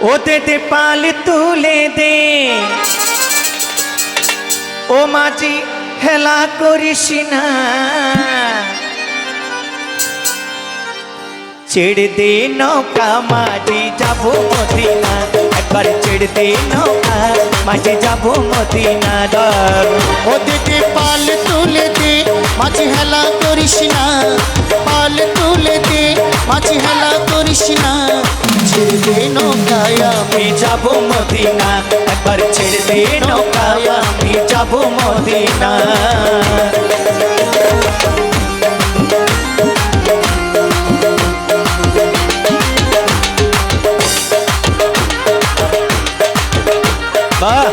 ও দে দে পাল তুলে দে ও মাঝি হেলা করিস না ছেড়ে দে নৌকা মাঝি যাবো মদিনা একবার ছেড়ে দে নৌকা মাঝি যাবো মদিনা ও দে দে পাল তুলে দে মাঝি হেলা করিস না পাল তুলে দে মাঝি হেলা করিস না ছেড়ে দে নৌকায় আমি যাবো মদিনা একবার ছেড়ে দে নৌকা আমি যাবো মদিনা বাহ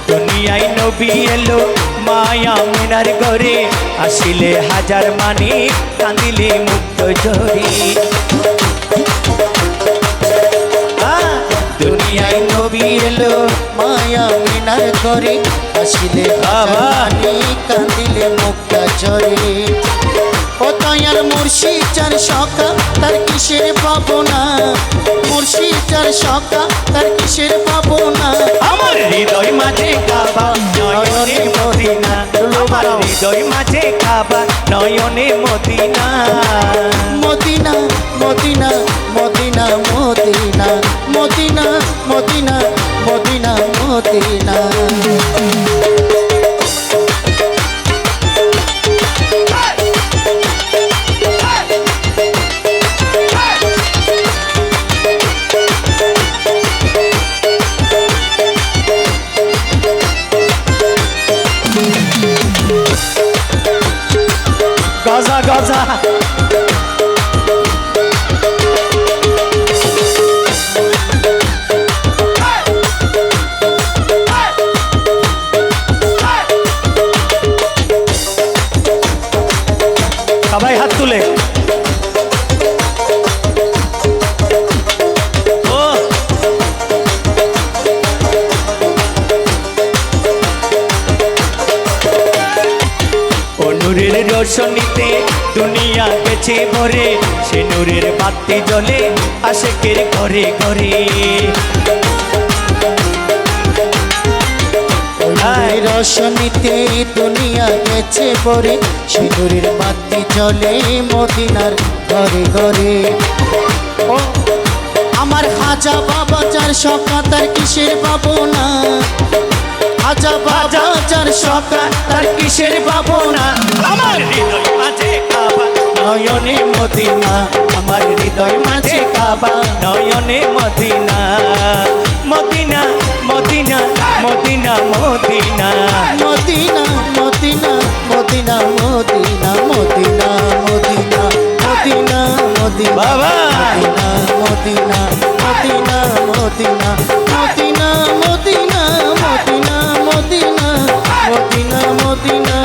দুনিয়ায় নবী এলো মায়া মিনার ঘরে আসিলে হাজার মানি কাঁদিলে মুক্ত ঝরি দুনিয়ায় নবী এলো মায়া মিনার করে আসিলে বাবানি কান্দিলে মুক্তা ঝরে ও দয়াল মুর্শিদ চার সখা তার কিসের পাবনা মুর্শিদ চার সখা তার কিসের পাবনা আমার হৃদয় মাঝে কাবা নয়নে মদিনা আমার হৃদয় মাঝে কাবা নয়নে Medina Medina Medina Medina Medina Medina Medina Medina Medina গজা গজা সবাই হাত তুলে নূরের রোশনীতে দুনিয়া গেছে ভরে সে নূরের বাতি জ্বলে আশেকের ঘরে ঘরে রোশনীতে দুনিয়া গেছে ভরে সিঁদুরের বাতি জ্বলে মদিনার ঘরে ঘরে ও আমার খাজা বাবা যার সখা তার কিসের পাবনা খাজা বাবা যার সখা তার কিসের পাবনা আমার হৃদয় মাঝে কাবা নয়নে মদিনা আমার হৃদয় মাঝে কাবা নয়নে Medina Medina Medina Medina Medina Medina Medina Medina Medina Medina Medina Medina Medina বাবা Medina Medina Medina Medina Medina Medina Medina Medina Medina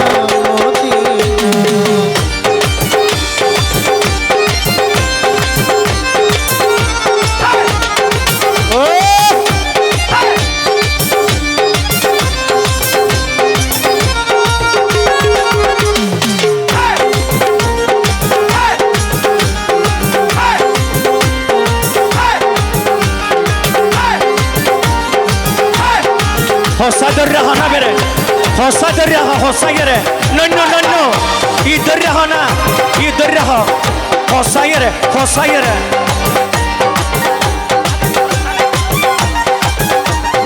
হসাদর রাহনা বেরে হসাদর রাহ হসাইরে নন্য নন্য ইদর রাহনা ইদর রাহ হসাইরে হসাইরে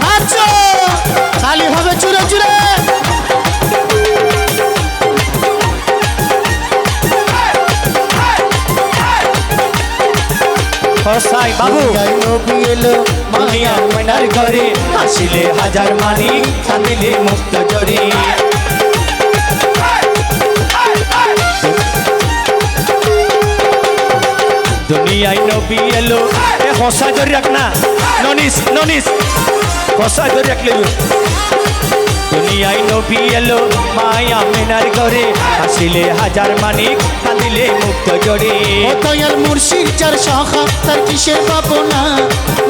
নাচো খালি হবে চুরে চুরে হসাই বাবু নবী এলো মায়া মনার ঘরে আসিলে হাজার মানি কাঁদিলে মুক্ত ঝরি দুনিয়ায় নবী এলো এ হসা ধরে রাখ না ননিস ননিস হসা ধরে রাখলে নবী এলো মায়া মেনার ঘরে আসিলে হাজার মানিক কাঁদিলে মুক্ত জড়ে ও দয়াল মুর্শিদ যার শাখা তার কিসের ভাবনা,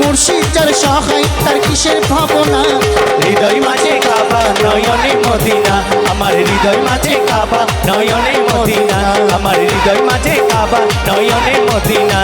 মুর্শিদ যার শাখায় তার কিসের ভাবনা। হৃদয় মাঝে কাবা নয়নে মদিনা, আমার হৃদয় মাঝে কাবা নয়নে মদিনা, আমার হৃদয় মাঝে কাবা নয়নে মদিনা।